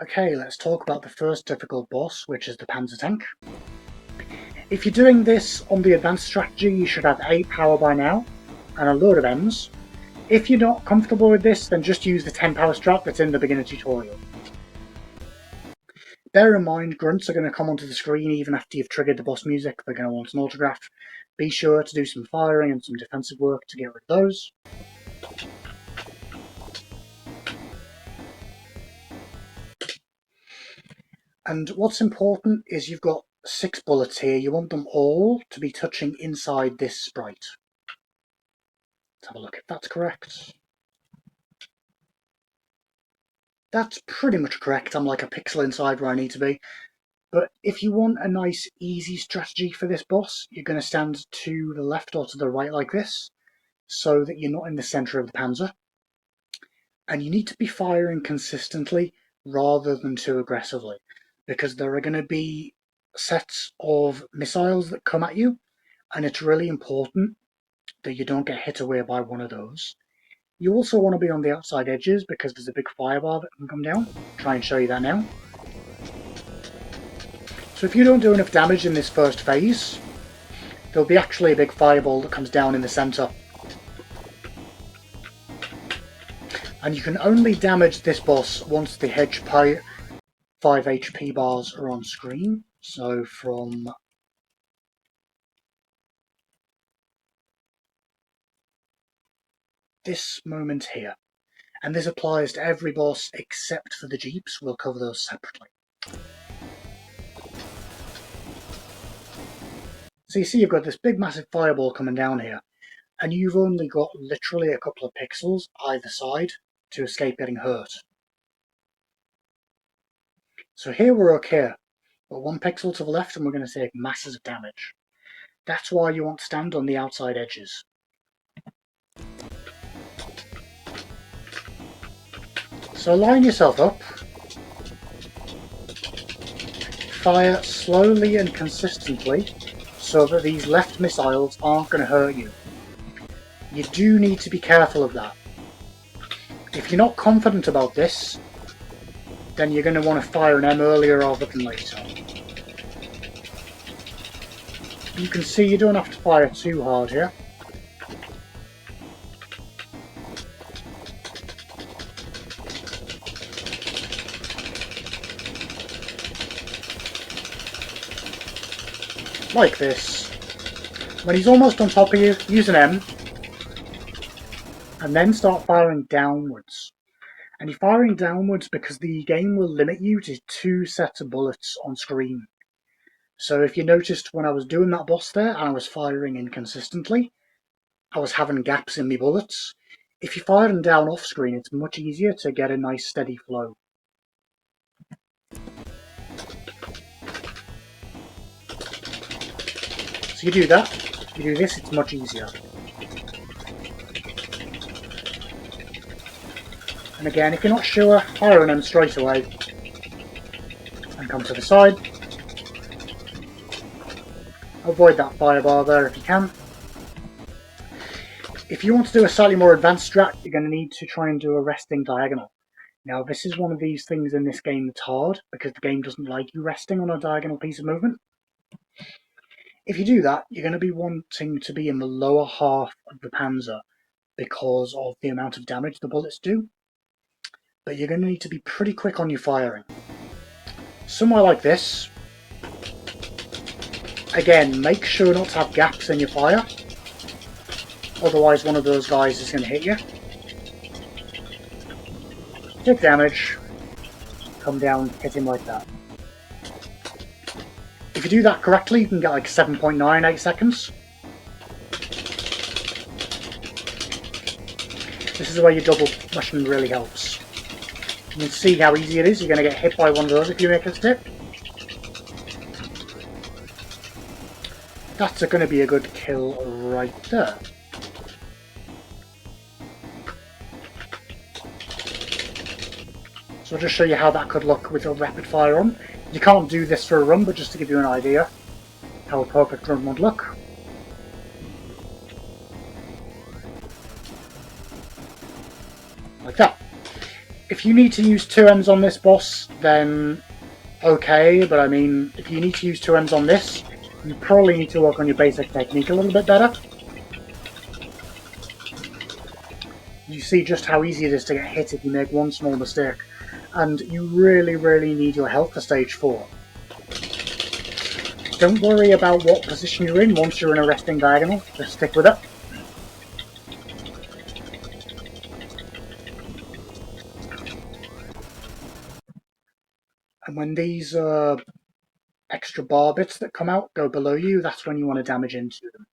Okay, let's talk about the first difficult boss, which is the Panzer tank. If you're doing this on the advanced strategy, you should have 8 power by now, and a load of Ms. If you're not comfortable with this, then just use the 10 power strat that's in the beginner tutorial. Bear in mind, grunts are going to come onto the screen even after you've triggered the boss music. They're going to want an autograph. Be sure to do some firing and some defensive work to get rid of those. And what's important is you've got 6 bullets here. You want them all to be touching inside this sprite. Let's have a look if that's correct. That's pretty much correct. I'm like a pixel inside where I need to be. But if you want a nice, easy strategy for this boss, you're going to stand to the left or to the right like this, so that you're not in the centre of the Panzer. And you need to be firing consistently rather than too aggressively, because there are going to be sets of missiles that come at you, and it's really important that you don't get hit away by one of those. You also want to be on the outside edges because there's a big firebar that can come down. I'll try and show you that now. So if you don't do enough damage in this first phase, there'll be actually a big fireball that comes down in the centre. And you can only damage this boss once the hedge 5 HP bars are on screen. So from this moment here. And this applies to every boss except for the jeeps. We'll cover those separately. So you see you've got this big massive fireball coming down here, and you've only got literally a couple of pixels either side to escape getting hurt. So here we're okay, but 1 pixel to the left and we're going to take masses of damage. That's why you want to stand on the outside edges. So line yourself up, fire slowly and consistently so that these left missiles aren't going to hurt you. You do need to be careful of that. If you're not confident about this, then you're going to want to fire an M earlier rather than later. You can see you don't have to fire too hard here. Like this. When he's almost on top of you, use an M, and then start firing downwards. And you're firing downwards because the game will limit you to 2 sets of bullets on screen. So if you noticed when I was doing that boss there and I was firing inconsistently, I was having gaps in my bullets. If you're firing down off screen, it's much easier to get a nice steady flow. So you do that, you do this, it's much easier. And again, if you're not sure, fire an M straight away. And come to the side. Avoid that firebar there if you can. If you want to do a slightly more advanced strat, you're going to need to try and do a resting diagonal. Now this is one of these things in this game that's hard, because the game doesn't like you resting on a diagonal piece of movement. If you do that, you're going to be wanting to be in the lower half of the Panzer because of the amount of damage the bullets do. But you're going to need to be pretty quick on your firing. Somewhere like this. Again, make sure not to have gaps in your fire. Otherwise one of those guys is going to hit you. Take damage. Come down, hit him like that. If you do that correctly, you can get like 7.98 seconds. This is where your double mushroom really helps. You can see how easy it is. You're going to get hit by one of those if you make a stick. That's going to be a good kill right there. So I'll just show you how that could look with a rapid fire run. You can't do this for a run, but just to give you an idea how a perfect run would look. Like that. If you need to use 2Ms on this boss, then okay, but I mean, if you need to use 2Ms on this, you probably need to work on your basic technique a little bit better. You see just how easy it is to get hit if you make one small mistake, and you really, really need your health for stage 4. Don't worry about what position you're in once you're in a resting diagonal, just stick with it. And when these extra bar bits that come out go below you, that's when you want to damage into them.